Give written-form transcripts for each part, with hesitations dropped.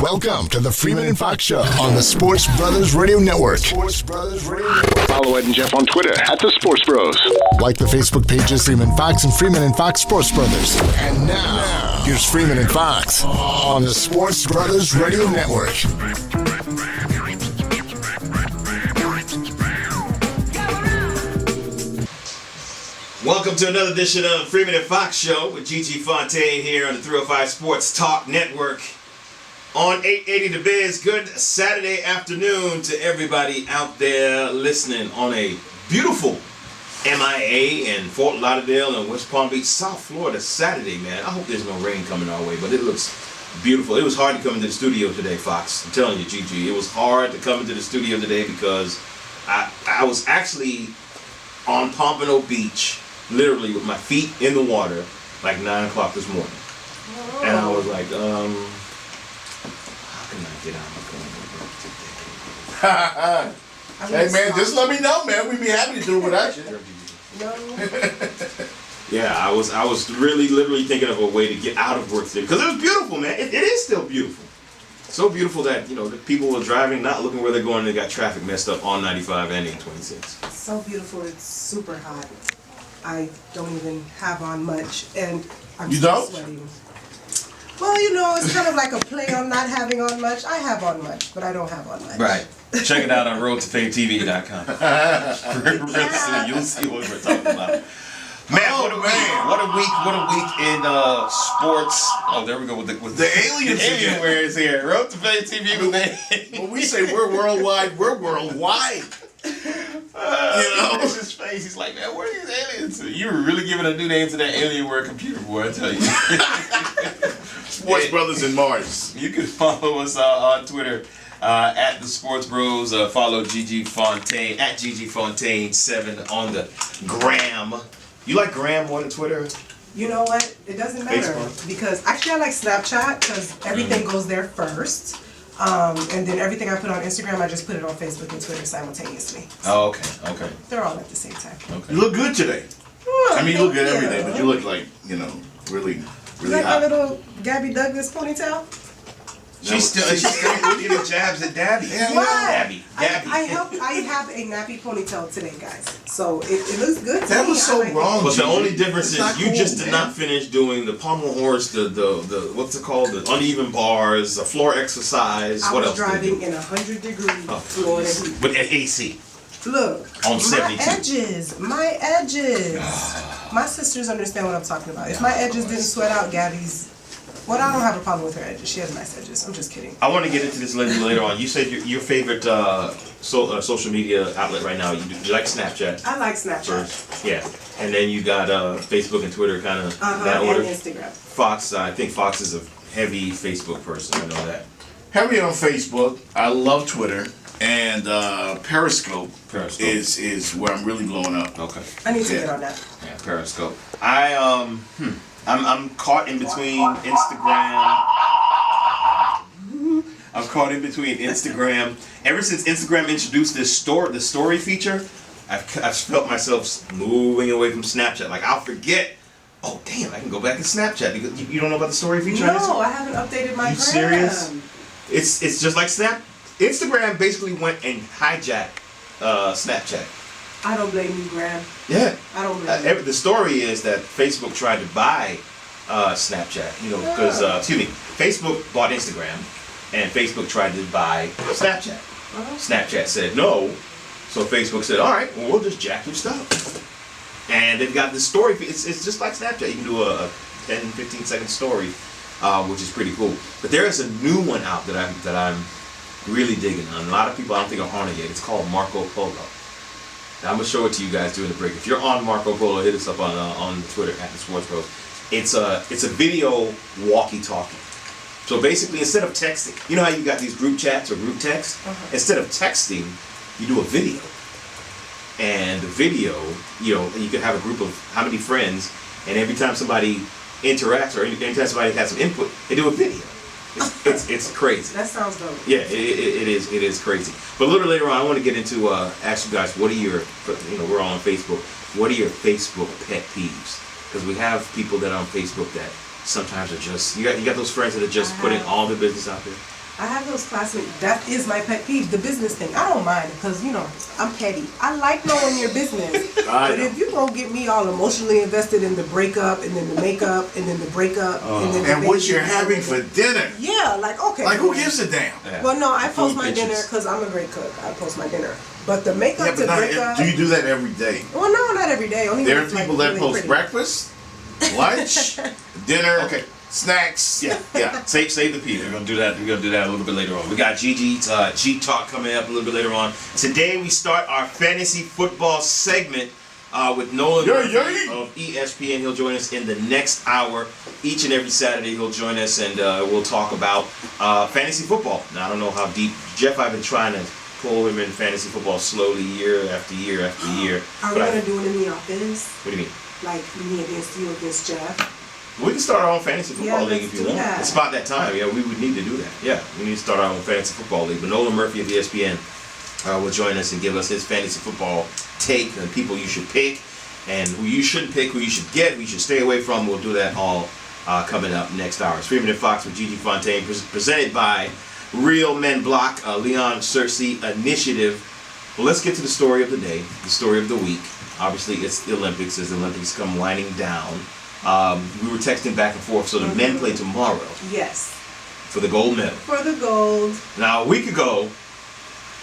Welcome to the Freemen and Fox Show on the Sports Brothers Radio Network. Follow Ed and Jeff on Twitter at the Sports Bros. Like the Facebook pages Freeman Fox and Freeman and Fox Sports Brothers. And now, here's Freeman and Fox on the Sports Brothers Radio Network. Welcome to another edition of Freeman and Fox Show with JT Fontaine here on the 305 Sports Talk Network on 880 The Biz. Good Saturday afternoon to everybody out there listening on a beautiful MIA in Fort Lauderdale and West Palm Beach, South Florida Saturday, man. I hope there's no rain coming our way, but it looks beautiful. It was hard to come into the studio today, Fox. I'm telling you, Gigi, it was hard to come into the studio today because I was actually on Pompano Beach, literally with my feet in the water, like 9 o'clock this morning. Oh. And I was like, how can I get out of my car? Hey man, just let me know, man. We'd be happy to do it without you. No. Yeah, I was really literally thinking of a way to get out of work today because it was beautiful, man. It is still beautiful. So beautiful that, you know, the people were driving, not looking where they're going, they got traffic messed up on 95 and 826. So beautiful, it's super hot. I don't even have on much, and I'm still sweating. Well, you know, it's kind of like a play on not having on much. I have on much, but I don't have on much. Right. Check it out on roadtofametv.com. You'll see what we're talking about. Man, what a week in sports. Oh, there we go with the aliens. Alienware is here. Road to Fame TV with me. When we say we're worldwide, we're worldwide. You know, it's his face. He's like, man, where are these aliens? You were really giving a new name to that Alienware computer, boy. I tell you. Sports Brothers in Mars. You can follow us on Twitter at the Sports Bros. Follow Gigi Fontaine at Gigi Fontaine7 on the gram. You like gram more than Twitter? You know what? It doesn't matter Facebook. Because actually I like Snapchat because everything goes there first. And then everything I put on Instagram, I just put it on Facebook and Twitter simultaneously. Oh, okay. They're all at the same time. Okay. You look good today. Oh, I mean, you look good every day, but you look like, you know, really like hot. my little Gabby Douglas ponytail? She's still giving jabs at Dabby. What? Gabby. I have a nappy ponytail today, guys. So it looks good to That me. was so wrong. But the only difference It's is not you cool, just did not finish doing the pommel horse, the what's it called, the uneven bars, the floor exercise. I what was else? driving in 100-degree Florida heat. With an AC. Look, On 72. My edges. My sisters understand what I'm talking about. If my edges didn't sweat out, Gabby's. Well, I don't have a problem with her edges. She has nice edges. I'm just kidding. I want to get into this later on. You said your favorite social media outlet right now. You like Snapchat. I like Snapchat. First. Yeah, and then you got Facebook and Twitter, kind of that order. And Instagram. Fox, I think Fox is a heavy Facebook person. I know that. Heavy on Facebook. I love Twitter. And Periscope is where I'm really blowing up. Okay. I need to get on that. Yeah, Periscope. I'm caught in between Instagram. I'm caught in between Instagram. Ever since Instagram introduced the story feature, I've felt myself moving away from Snapchat. Like I'll forget. Oh damn! I can go back to Snapchat because you don't know about the story feature. No, I haven't updated my gram. You serious? It's just like Instagram basically went and hijacked Snapchat. I don't blame you, Graham. Yeah. I don't blame you. The story is that Facebook tried to buy Snapchat, you know, because, Facebook bought Instagram, and Facebook tried to buy Snapchat. Snapchat said no, so Facebook said, all right, well, we'll just jack your stuff. And they've got this story, it's just like Snapchat. You can do a 10, 15-second story, which is pretty cool. But there is a new one out that I'm really digging on. A lot of people I don't think are on it yet. It's called Marco Polo. Now, I'm gonna show it to you guys during the break. If you're on Marco Polo, hit us up on Twitter at the Sports Bros. It's a video walkie-talkie. So basically, instead of texting, you know how you got these group chats or group texts? Instead of texting, you do a video. And the video, you know, you can have a group of how many friends, and every time somebody interacts or anytime somebody has some input, they do a video. It's crazy. That sounds dope. Yeah, it is crazy. But a little later on, I want to get into ask you guys, what are your, you know, we're all on Facebook. What are your Facebook pet peeves? Because we have people that are on Facebook that sometimes are just, you got those friends that are just putting all their business out there. I have those classmates. That is my pet peeve, the business thing. I don't mind because, I'm petty. I like knowing your business. But if you gonna get me all emotionally invested in the breakup and then the makeup and then the breakup and then and what you're having for dinner. Yeah, okay. Like, who gives a damn? Yeah. Well, no, I post my dinner because I'm a great cook. I post my dinner. But the makeup to breakup... Do you do that every day? Well, no, not every day. Only there when are it's, people like, that really post pretty. breakfast, lunch, dinner, Okay. snacks. Yeah. Save the P. We're gonna do that. We're gonna do that a little bit later on. We got Gigi's G Talk coming up a little bit later on. Today we start our fantasy football segment with Nolan of ESPN. He'll join us in the next hour. Each and every Saturday he'll join us and we'll talk about fantasy football. Now I don't know how deep Jeff. I've been trying to pull him in fantasy football slowly, year after year after year. Are we gonna do it in the office? What do you mean? Like me against you against Jeff? We can start our own fantasy football league let's if you do want. that. It's about that time. Yeah, we would need to do that. Yeah, we need to start our own fantasy football league. But Nolan Murphy of ESPN will join us and give us his fantasy football take and people you should pick and who you shouldn't pick, who you should get, who you should stay away from. We'll do that all coming up next hour. It's Freemen and Fox with Gigi Fontaine, presented by Real Men Block, Leon Cersei Initiative. Well, let's get to the story of the day, the story of the week. Obviously, it's the Olympics as the Olympics come winding down. We were texting back and forth, so the men play tomorrow. Yes. For the gold medal. For the gold. Now, a week ago,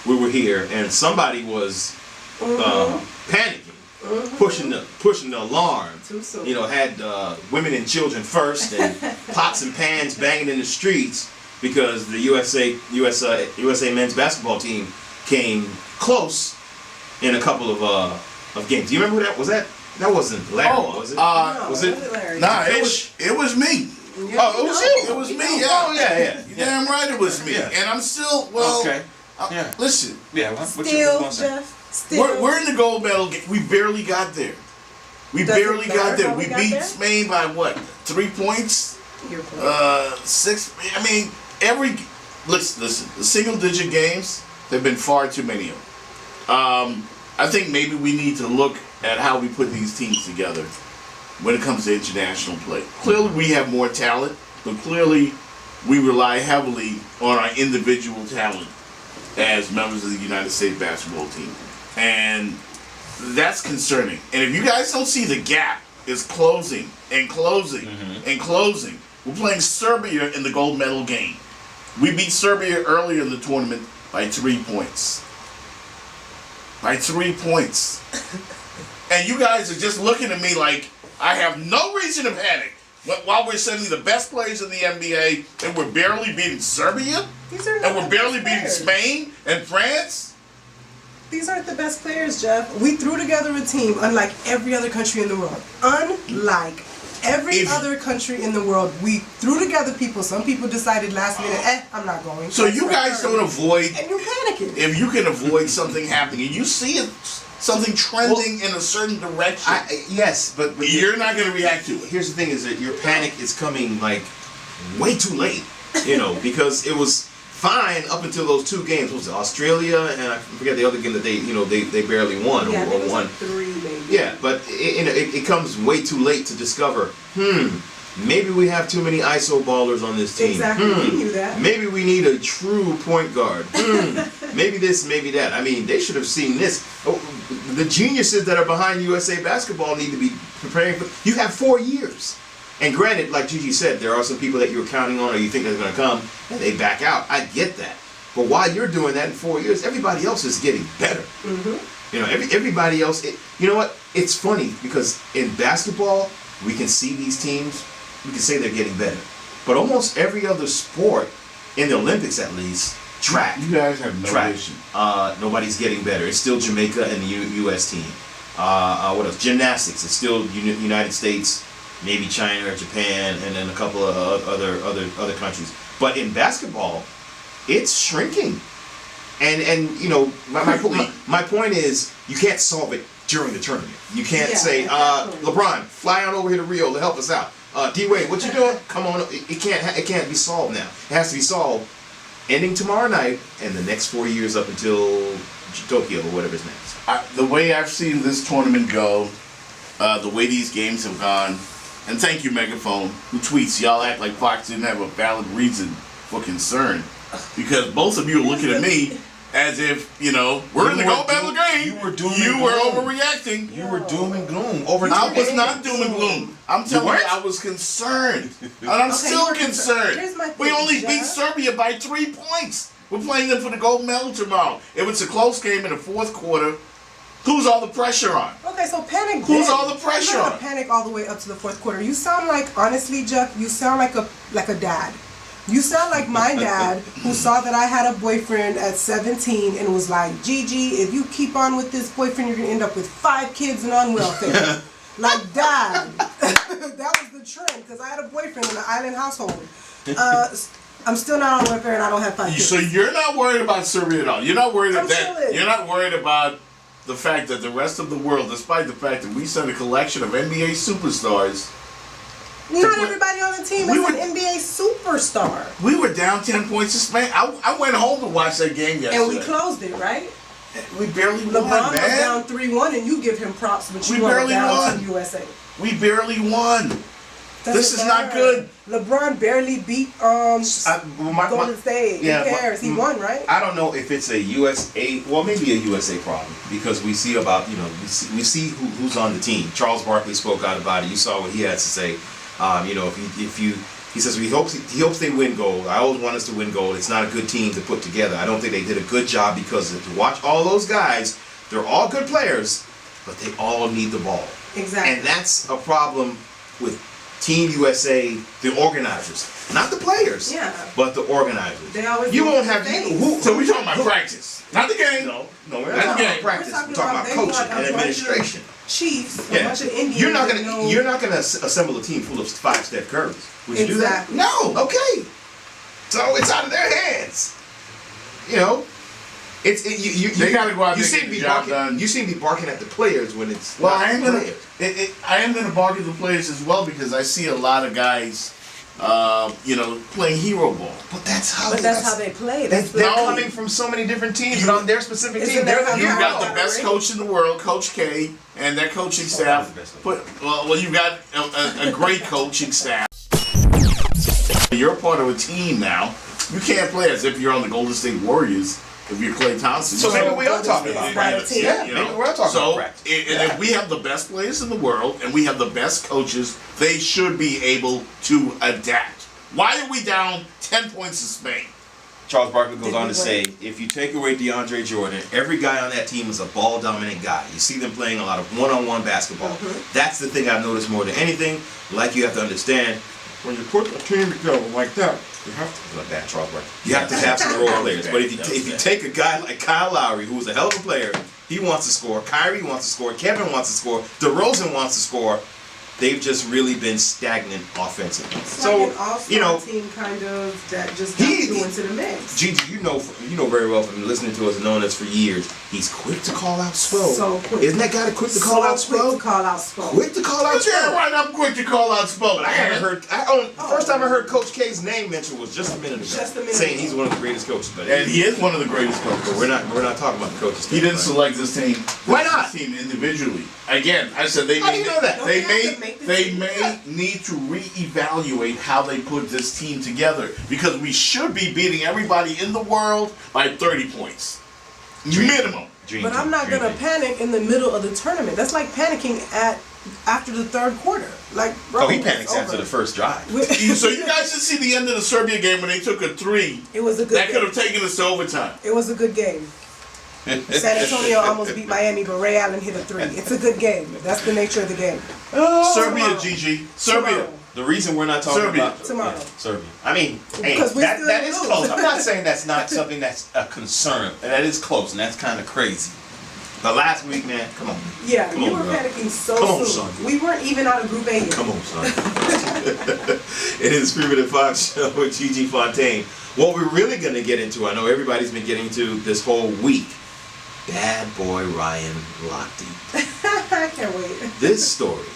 we were here, and somebody was panicking, pushing the alarm. Too soon. Had women and children first, and pots and pans banging in the streets because the USA men's basketball team came close in a couple of games. Do you remember who that was? That wasn't Larry, was it? Was it? Larry. Nah, it was me. Oh, it was you. It was me. Yeah. Oh, yeah. You damn right it was me. Yeah. And I'm still Okay. Yeah. Listen. Yeah. Still, Jeff. Still. We're in the gold medal game. We barely got there. We Does it barely matter got there. how We we got beat there? Spain by what? 3 points? Your point. 6. I mean, listen. The single-digit games. There've been far too many of them. I think maybe we need to look at how we put these teams together when it comes to international play. Clearly, we have more talent, but clearly, we rely heavily on our individual talent as members of the United States basketball team, and that's concerning. And if you guys don't see the gap is closing and closing and closing, we're playing Serbia in the gold medal game. We beat Serbia earlier in the tournament by 3 points. By 3 points. And you guys are just looking at me like I have no reason to panic while we're sending the best players in the NBA and we're barely beating Serbia? And we're barely beating Spain and France? These aren't the best players, Jeff. We threw together a team unlike every other country in the world. Unlike every other country in the world. We threw together people. Some people decided last minute, I'm not going. So you guys don't avoid... And you're panicking. If you can avoid something happening and you see something trending in a certain direction... Yes, but you're not going to react to it. Here's the thing: is that your panic is coming like way too late. Because it was fine up until those 2 games. What was it, Australia and I forget the other game that they barely won Yeah, or won. Like 3 maybe. Yeah, but it comes way too late to discover. Maybe we have too many ISO ballers on this team. Exactly, we knew that. Maybe we need a true point guard. Maybe this, maybe that. I mean, they should have seen this. The geniuses that are behind USA basketball need to be preparing for. You have 4 years. And granted, like Gigi said, there are some people that you're counting on or you think they're going to come and they back out. I get that. But while you're doing that in 4 years, everybody else is getting better. Everybody else. You know what? It's funny because in basketball, we can see these teams. We can say they're getting better. But almost every other sport, in the Olympics at least, track. You guys have no vision. Nobody's getting better. It's still Jamaica and the U.S. team. What else? Gymnastics. It's still United States, maybe China or Japan, and then a couple of other countries. But in basketball, it's shrinking. And my point is you can't solve it during the tournament. You can't say, LeBron, fly on over here to Rio to help us out. D-Wade, what you doing? Come on. It can't be solved now. It has to be solved ending tomorrow night and the next 4 years up until Tokyo or whatever's next. The way I've seen this tournament go, the way these games have gone, and thank you, Megaphone, who tweets, y'all act like Fox didn't have a valid reason for concern because both of you are looking at me as if, we're in the gold medal game. You were doom You and were gloom. overreacting. You were doom and gloom. Over I was 2 not games. doom and gloom. I'm telling you, I was concerned. And I'm still concerned. Here's my We thing, only beat Jeff. Serbia by 3 points. We're playing them for the gold medal tomorrow. If it's a close game in the fourth quarter, who's all the pressure on? Okay, so panic. Who's then. all the pressure I'm not on? gonna panic all the way up to the fourth quarter. You sound like, honestly, Jeff, you sound like a dad. You sound like my dad who saw that I had a boyfriend at 17 and was like, Gigi, if you keep on with this boyfriend, you're gonna end up with 5 kids and on welfare. Like, Dad. That was the trend because I had a boyfriend in an island household. I'm still not on welfare and I don't have 5 kids. So you're not worried about Serbia at all. You're not worried I'm about that. chilling. You're not worried about the fact that the rest of the world, despite the fact that we sent a collection of NBA superstars. Not everybody on the team is We were- an NBA superstar. We were down 10 points to Spain. I went home to watch that game yesterday. And we closed it, right? We barely won, LeBron was man. down 3-1 and you give him props, but We you want barely down won. to USA. We barely won. This is not good. LeBron barely beat Golden State. yeah, Who cares? He won, right? I don't know if it's a USA, well, maybe a USA problem because we see about, we see who's on the team. Charles Barkley spoke out about it. You saw what he had to say. He says he hopes they win gold. I always want us to win gold. It's not a good team to put together. I don't think they did a good job because to watch all those guys, they're all good players, but they all need the ball. Exactly. And that's a problem with Team USA, the organizers, not the players, but the organizers. They always you do won't the have things. So we're talking about practice, not the game. No, we're That's not talking game. about practice. We're We're talking about they coaching want a and bunch administration. of Chiefs, a Yeah. bunch of Indians. You're not that know- gonna assemble a team full of 5 Steph Currys. Would you do that? Exactly. No. Okay. So it's out of their hands. They gotta go out you there seem and to get be the job barking. done. You seem to be barking at the players when it's Well, not I am the gonna. players. I am gonna bargain the players as well because I see a lot of guys, playing hero ball. But that's how they play. That's They're the- coming from so many different teams, and on their specific Isn't team, they're that the You how hero. got the best coach in the world, Coach K, and that coaching staff. You got a great coaching staff. You're part of a team now. You can't play as if you're on the Golden State Warriors if you're Klay Thompson. So maybe we are talking about It's practice. not a team. Yeah, maybe we are talking about practice. And if we have the best players in the world and we have the best coaches, they should be able to adapt. Why are we down 10 points to Spain? Charles Barkley goes on to say, if you take away DeAndre Jordan, every guy on that team is a ball-dominant guy. You see them playing a lot of one-on-one basketball. That's the thing I've noticed more than anything. Like you have to understand, when you put a team together like that, you have to like that, Charles Barkley. You have to have some role players. But if you take a guy like Kyle Lowry, who is a hell of a player, he wants to score. Kyrie wants to score. Kevin wants to score. DeRozan wants to score. They've just really been stagnant offensively. It's So like an all-star team kind of that just got threw into the mix. Gigi, you know very well from listening to us and knowing us for years. He's quick to call out Spo. So quick. Isn't that guy quick to call out Spo? Quick to call out Spo. Quick to call out Yeah, Spo. right. I'm quick to call out Spo. But I haven't heard. First time I heard Coach K's name mentioned was just a minute ago. Saying he's one of the greatest coaches. But And he is one of the greatest coaches. But we're not talking about the coaches. He didn't select this team. Why not? This team individually. Again, I said How do you know that? They may need to reevaluate how they put this team together because we should be beating everybody in the world by 30 points, minimum. But I'm not gonna panic in the middle of the tournament. That's like panicking after the third quarter. Like, bro, he it's panics after over. the first drive. So you guys should see the end of the Serbia game when they took a 3. It was a good That game. could have taken us to overtime. It was a good game. San Antonio almost beat Miami, but Ray Allen hit a 3. It's a good game. That's the nature of the game. Serbia, Tomorrow. Serbia. Serbia. The reason we're not talking Serbia. about Tomorrow. Serbia. I mean, hey, Because we still that is lose. close. I'm not saying that's not something that's a concern. That is close, and that's kind of crazy. But last week, man, come on. Yeah, Come you on, were bro. panicking so Come on, soon. son. We weren't even out of Group A yet. Come on, son. It is Freemen and Fox show with Gigi Fontaine. What we're really going to get into, I know everybody's been getting to this whole week. Bad boy Ryan Lochte. I can't wait. This story,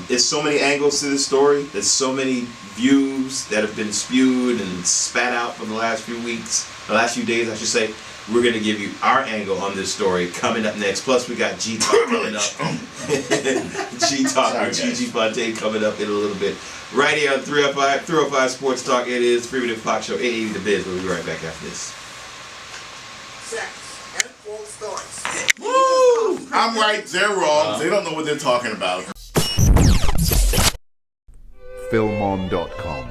there's so many angles to this story. There's so many views that have been spewed and spat out for the last few days, I should say. We're going to give you our angle on this story coming up next. Plus, we got G-Talk coming up. G-Talk with Gigi Fontaine coming up in a little bit. Right here on 305 Sports Talk. It is Freemen and Fox Show, 880 The Biz. We'll be right back after this. Sex and false starts. Woo! I'm right, they're wrong. They don't know what they're talking about. Filmon.com.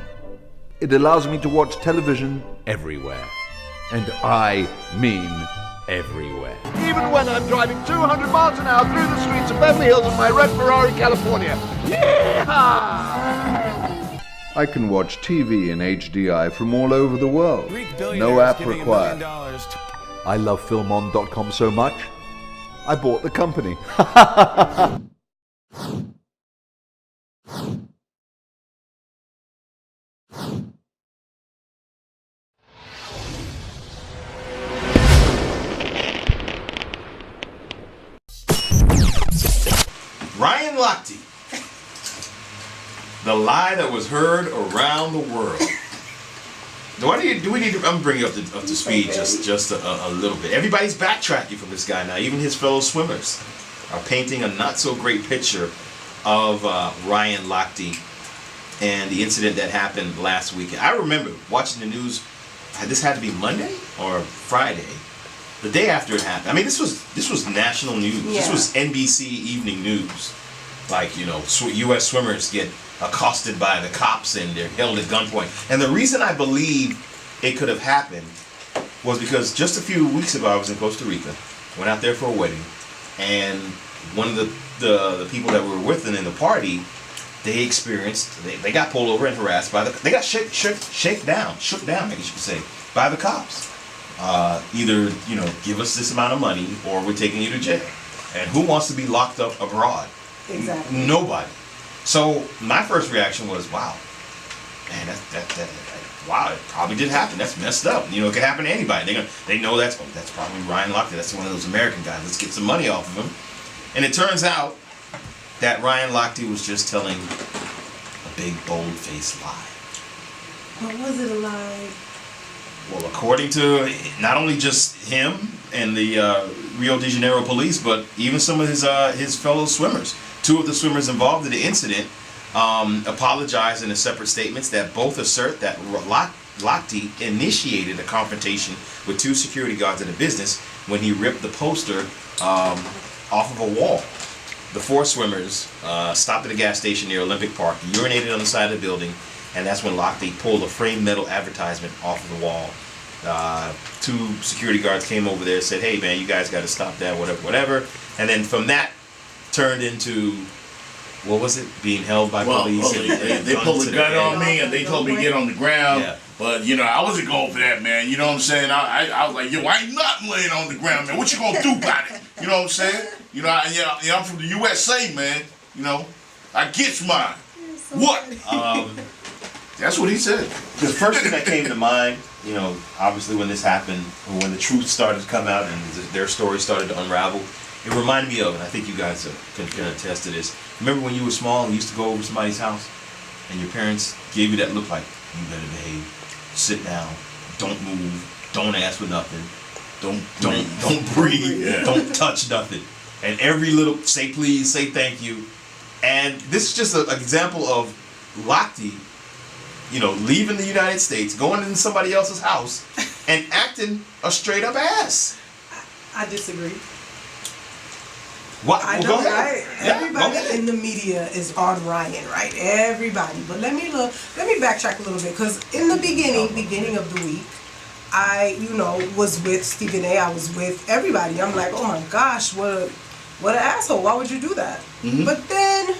It allows me to watch television everywhere. And I mean everywhere. Even when I'm driving 200 miles an hour through the streets of Beverly Hills in my red Ferrari, California. Yeehaw! I can watch TV in HDI from all over the world. No app required. I love Filmon.com so much, I bought the company. Ryan Lochte. The lie that was heard around the world. Do we need to? I'm gonna bring you up to speed just a little bit. Everybody's backtracking from this guy now. Even his fellow swimmers are painting a not so great picture of Ryan Lochte and the incident that happened last weekend. I remember watching the news. This had to be Monday or Friday, the day after it happened. I mean, this was national news. Yeah. This was NBC Evening News. Like, you know, U.S. swimmers get accosted by the cops and they're held at gunpoint. And the reason I believe it could have happened was because just a few weeks ago I was in Costa Rica, went out there for a wedding, and one of the people that were with them in the party, they got pulled over and harassed by they got shook down, I guess you could say, by the cops. Either, you know, give us this amount of money or we're taking you to jail. And who wants to be locked up abroad? Exactly. Nobody. So my first reaction was, wow, man, wow, it probably did happen. That's messed up. You know, it could happen to anybody. They know that's probably Ryan Lochte. That's one of those American guys. Let's get some money off of him. And it turns out that Ryan Lochte was just telling a big, bold-faced lie. But was it a lie? Well, according to not only just him and the Rio de Janeiro police, but even some of his fellow swimmers. Two of the swimmers involved in the incident apologized in the separate statements that both assert that Lochte initiated a confrontation with two security guards at a business when he ripped the poster off of a wall. The four swimmers stopped at a gas station near Olympic Park, urinated on the side of the building, and that's when Lochte pulled a framed metal advertisement off of the wall. Two security guards came over there and said, hey man, you guys got to stop that, whatever. And then from that turned into, what was it, being held by police? They pulled a gun on me and they told me to get on the ground. Yeah. But, you know, I wasn't going for that, man. You know what I'm saying? I was like, yo, I ain't not laying on the ground, man. What you gonna do about it? You know what I'm saying? You know, I'm from the USA, man. You know, I get mine. What? That's what he said. The first thing that came to mind, you know, obviously when this happened, or when the truth started to come out and their story started to unravel, it reminded me of, and I think you guys can attest to this. Remember when you were small and you used to go over to somebody's house and your parents gave you that look like, you better behave, sit down, don't move, don't ask for nothing, don't breathe, yeah. Don't touch nothing. And every little, say please, say thank you. And this is just an example of Lochte, you know, leaving the United States, going into somebody else's house, and acting a straight up ass. I disagree. What? I know, right? Everybody in the media is on Ryan, right? Everybody. But let me backtrack a little bit, because in the beginning of the week, I, you know, was with Stephen A. I was with everybody. I'm like, oh my gosh, what an asshole. Why would you do that? Mm-hmm. But then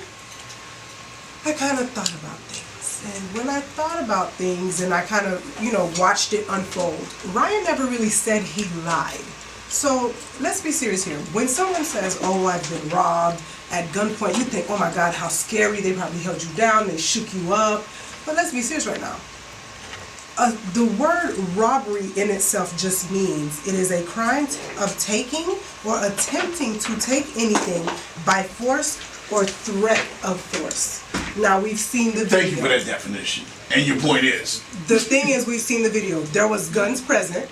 I kind of thought about things. And when I thought about things and I kind of, you know, watched it unfold, Ryan never really said he lied. So let's be serious here. When someone says, oh, I've been robbed at gunpoint, you think, oh my God, how scary. They probably held you down, they shook you up. But let's be serious right now. The word robbery in itself just means it is a crime of taking or attempting to take anything by force or threat of force. Now, we've seen the video. Thank you for that definition. And your point is? The thing is, we've seen the video. There was guns present.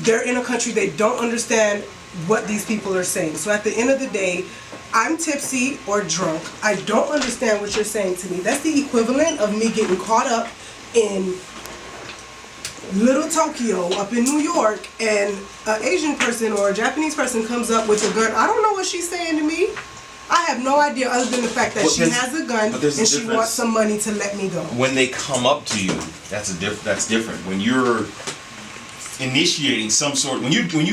They're in a country they don't understand what these people are saying. So at the end of the day, I'm tipsy or drunk. I don't understand what you're saying to me. That's the equivalent of me getting caught up in Little Tokyo up in New York, and an Asian person or a Japanese person comes up with a gun. I don't know what she's saying to me. I have no idea other than the fact that she has a gun and she wants some money to let me go. When they come up to you, that's different. When you're initiating some sort, when you're doing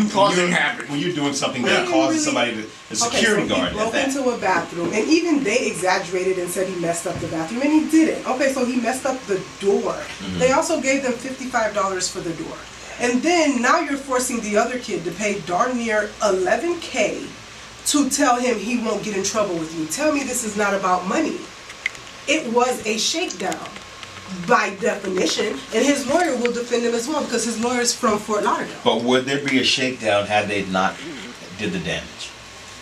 something that causes somebody to a security guard. He broke into a bathroom, and even they exaggerated and said he messed up the bathroom, and he didn't. Okay, so he messed up the door. They also gave them $55 for the door, and then now you're forcing the other kid to pay darn near $11K to tell him he won't get in trouble with you. Tell me this is not about money. It was a shakedown by definition, and his lawyer will defend him as well because his lawyer is from Fort Lauderdale. But would there be a shakedown had they not did the damage?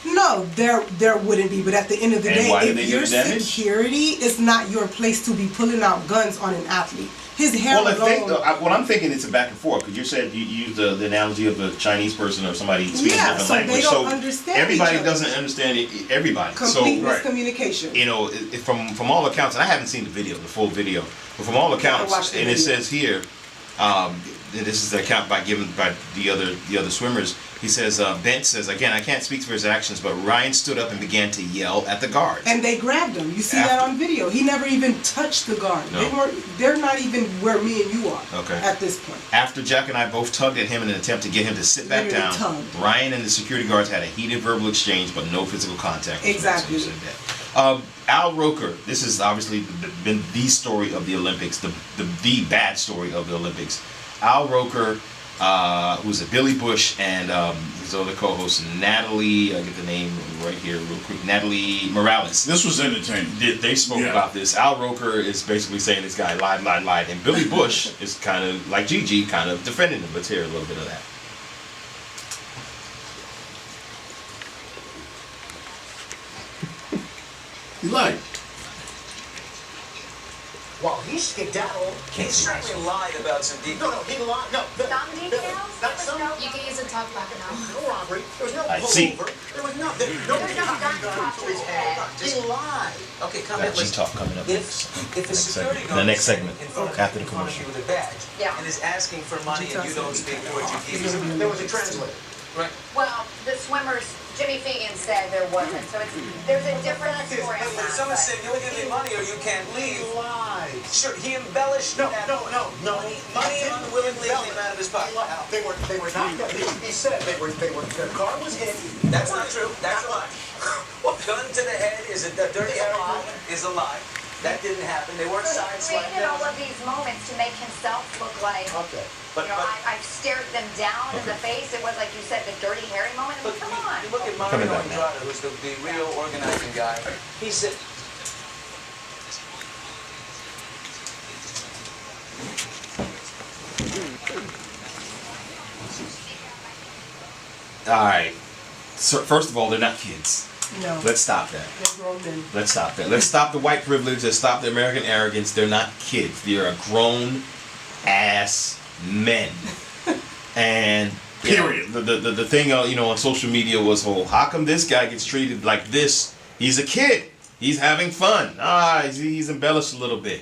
No, there wouldn't be. But at the end of the day, if your security is not your place to be pulling out guns on an athlete, his hair alone. What I'm thinking, it's a back and forth, because you said you used the analogy of a Chinese person or somebody speaking a different language. They don't understand everybody each other. Doesn't understand everybody. Complete miscommunication. You know, from all accounts, and I haven't seen the full video, but from all accounts, and it says here, this is the account given by the other swimmers. He says, Bent says, again, I can't speak for his actions, but Ryan stood up and began to yell at the guards. And they grabbed him. You see that on video. He never even touched the guard. No. They're not even where me and you are at this point. After Jack and I both tugged at him in an attempt to get him to sit back down, Ryan and the security guards had a heated verbal exchange, but no physical contact. Exactly. Al Roker, this has obviously been the story of the Olympics, the bad story of the Olympics. Al Roker, who's a Billy Bush, and his other co-host Natalie, I get the name right here real quick, Natalie Morales. This was entertaining. They spoke about this. Al Roker is basically saying this guy lied, and Billy Bush is kind of, like Gigi, kind of defending him. Let's hear a little bit of that. He lied. While he skedaddled, he certainly lied about some details. No, he lied. No, some details? You can use a tough back now. No robbery. There was no pullover. There was nothing. No gun to his head. He lied. Okay, come in. Coming up. If a security guard the next segment after the commercial with a badge and is asking for money and you don't speak Portuguese, there was a translator. Right. Well, the swimmers, Jimmy Fegan said there wasn't, so there's a different story. But when someone said, you'll give me money or you can't leave. He lied. Sure, he embellished that. No. Money unwillingly came out of his pocket. They were not. He said their car was hit. That's not true. That's a lie. Gun to the head is a dirty lie. Is a lie. That didn't happen. They weren't sideswiped. He created all of these moments to make himself look like. Okay. I stared them down in the face. It was like you said, the dirty, hairy moment. I mean, come on. You look at Mario Andrade, who's the real organizing guy. He said. All right. So first of all, they're not kids. No. Let's stop that. They're grown men. Let's stop that. Let's stop the white privilege. Let's stop the American arrogance. They're not kids. They're a grown ass men. And period. The thing on social media was, how come this guy gets treated like this? He's a kid. He's having fun. He's embellished a little bit.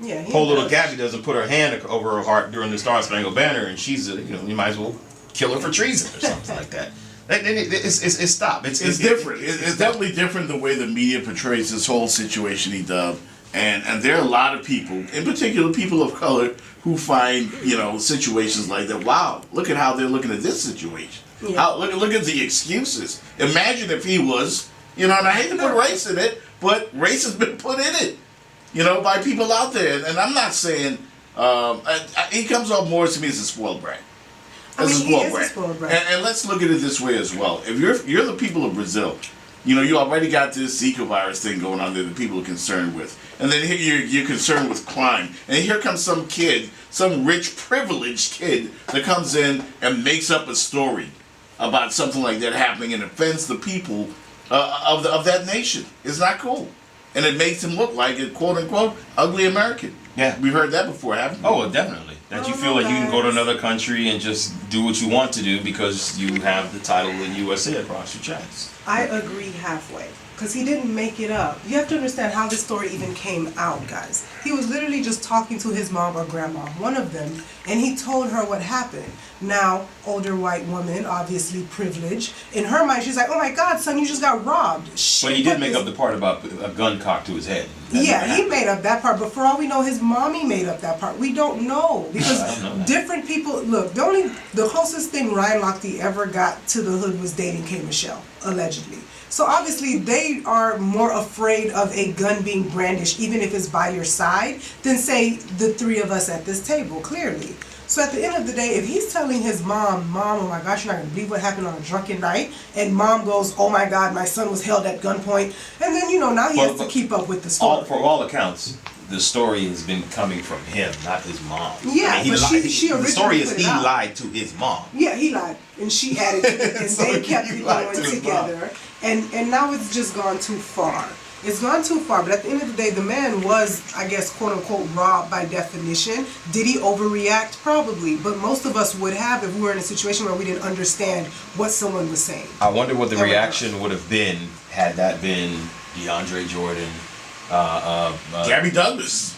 Yeah. Poor little Gabby doesn't put her hand over her heart during the Star Spangled Banner, and she's you might as well kill her for treason or something like that. It's stop. It's different. It's definitely different the way the media portrays this whole situation, E-Dub. And there are a lot of people, in particular people of color, who find, situations like that. Wow, look at how they're looking at this situation. Yeah. Look at the excuses. Imagine if he was, and I hate to put race in it, but race has been put in it, by people out there. And I'm not saying, he comes off more to me as a spoiled brat. He is a spoiled brat. And let's look at it this way as well. If you're the people of Brazil, you already got this Zika virus thing going on there that people are concerned with. And then here you're concerned with crime. And here comes some kid, some rich, privileged kid that comes in and makes up a story about something like that happening and offends the people of that nation. It's not cool. and it makes him look like a quote-unquote ugly American. Yeah. We've heard that before, haven't we? Oh, definitely. That you feel like you can go to another country and just do what you want to do because you have the title in USA across your chest. I agree halfway. Because he didn't make it up. You have to understand how this story even came out, guys. He was literally just talking to his mom or grandma, one of them, and he told her what happened. Now, older white woman, obviously privileged. In her mind, she's like, oh my God, son, you just got robbed. But he did make up the part about a gun cocked to his head. Yeah, he made up that part, but for all we know, his mommy made up that part. We don't know, because different people, look, the closest thing Ryan Lochte ever got to the hood was dating K. Michelle, allegedly. So obviously they are more afraid of a gun being brandished, even if it's by your side, than say the three of us at this table, clearly. So at the end of the day, if he's telling his mom, oh my gosh, you're not going to believe what happened on a drunken night, and mom goes, oh my God, my son was held at gunpoint, and then, now he has to keep up with the story. For all accounts, the story has been coming from him, not his mom. Yeah, I mean, the story is he lied to his mom. Yeah, he lied, and she added to it, and they kept it going together. And now it's just gone too far. It's gone too far, but at the end of the day, the man was, I guess, quote-unquote, robbed by definition. Did he overreact? Probably, but most of us would have if we were in a situation where we didn't understand what someone was saying. I wonder what the reaction would have been had that been DeAndre Jordan, Gabby Douglas,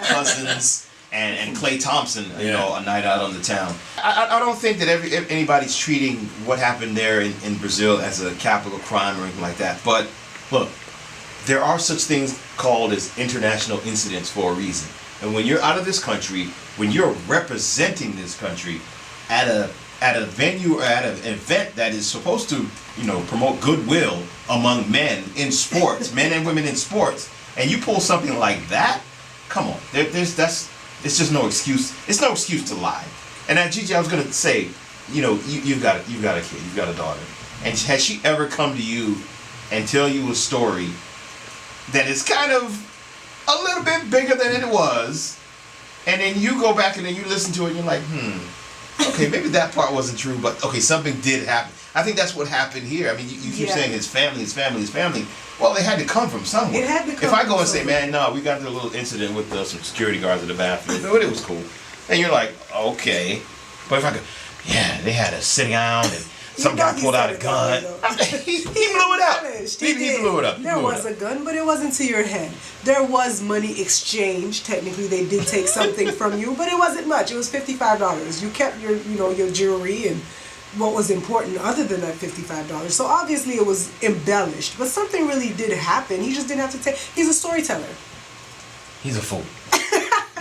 Cousins, and Klay Thompson, a night out on the town. I don't think that anybody's treating what happened there in Brazil as a capital crime or anything like that. But look, there are such things called as international incidents for a reason. And when you're out of this country, when you're representing this country at a venue or at an event that is supposed to, promote goodwill among men in sports, men and women in sports, and you pull something like that, come on, it's just no excuse. It's no excuse to lie. And now, Gigi, I was gonna say, you've got a kid, you've got a daughter, and has she ever come to you and tell you a story that is kind of a little bit bigger than it was, and then you go back and then you listen to it and you're like, okay, maybe that part wasn't true, but okay, something did happen. I think that's what happened here. I mean, you keep saying his family. Well, they had to come from somewhere. It had to come if I go from and say, man, no, we got into a little incident with some security guards in the bathroom, but it was cool. And you're like, okay. But if I go, yeah, they had us sitting down and some guy pulled out a gun. He blew it up. He blew it up. There was a gun, but it wasn't to your head. There was money exchange. Technically, they did take something from you, but it wasn't much. It was $55. You kept your, your jewelry and what was important other than that $55. So obviously it was embellished, but something really did happen. He just didn't have to take. He's a storyteller. He's a fool.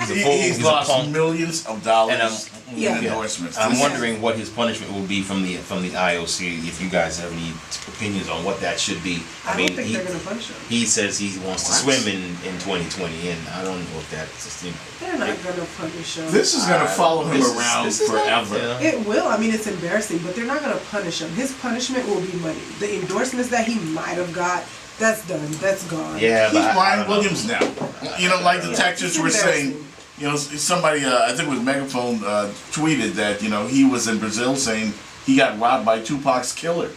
He's lost millions of dollars in endorsements. I'm wondering what his punishment will be from the IOC. If you guys have any opinions on what that should be. I don't think they're going to punish him. He says he wants to swim in 2020, and I don't know if that's They're not going to punish him. This is going to follow him around forever. It will. I mean, it's embarrassing, but they're not going to punish him. His punishment will be money. The endorsements that he might have got, that's done. That's gone. Yeah, he's Brian Williams now. Like the texters were saying. Somebody, I think it was Megaphone, tweeted that, he was in Brazil saying he got robbed by Tupac's killer.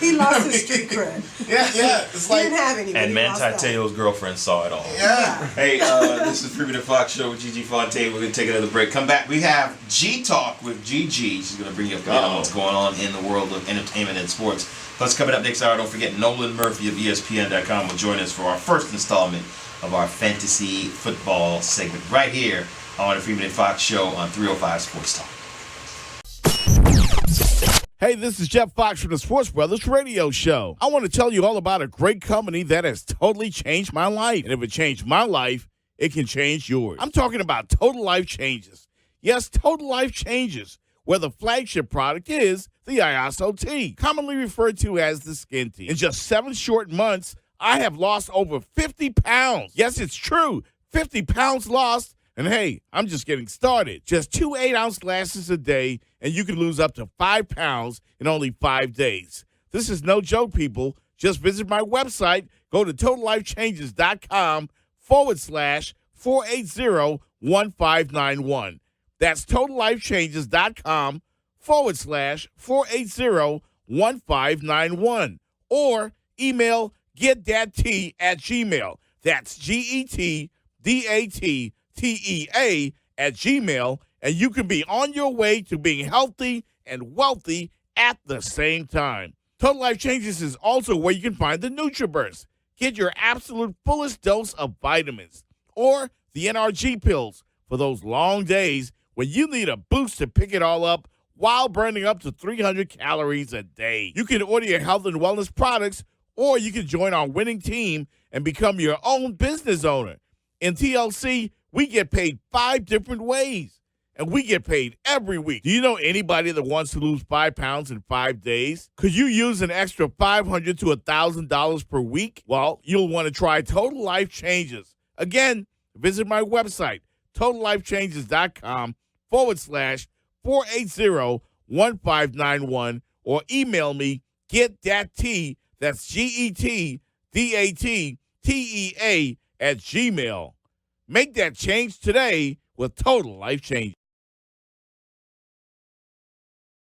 He lost his street cred. Yeah. It's like, he didn't have any. And Manti Te'o's girlfriend saw it all. Yeah. Hey, this is Freemen and Fox Show with Gigi Fontaine. We're going to take another break. Come back. We have G-Talk with Gigi. She's going to bring you up on what's going on in the world of entertainment and sports. Plus, coming up next hour, don't forget Nolan Murphy of ESPN.com will join us for our first installment of our fantasy football segment right here on the Freemen and Fox Show on 305 Sports Talk. Hey, this is Jeff Fox from the Sports Brothers Radio Show. I want to tell you all about a great company that has totally changed my life. And if it changed my life, it can change yours. I'm talking about Total Life Changes. Yes, Total Life Changes, where the flagship product is the ISO Tea, commonly referred to as the skin tea. In just 7 short months, I have lost over 50 pounds. Yes, it's true. 50 pounds lost. And hey, I'm just getting started. Just 2 8-ounce glasses a day, and you can lose up to 5 pounds in only 5 days. This is no joke, people. Just visit my website. Go to totallifechanges.com/480-1591. That's totallifechanges.com/480-1591. Or email GetThatTea@gmail. That's GetThatTea@gmail, and you can be on your way to being healthy and wealthy at the same time. Total Life Changes is also where you can find the NutriBurst. Get your absolute fullest dose of vitamins, or the NRG pills for those long days when you need a boost to pick it all up while burning up to 300 calories a day. You can order your health and wellness products, or you can join our winning team and become your own business owner. In TLC, we get paid 5 different ways, and we get paid every week. Do you know anybody that wants to lose 5 pounds in 5 days? Could you use an extra $500 to $1,000 per week? Well, you'll want to try Total Life Changes. Again, visit my website, totallifechanges.com/480-1591, or email me, GetThatTea, that's GetThatTea @gmail. Make that change today with Total Life Changes.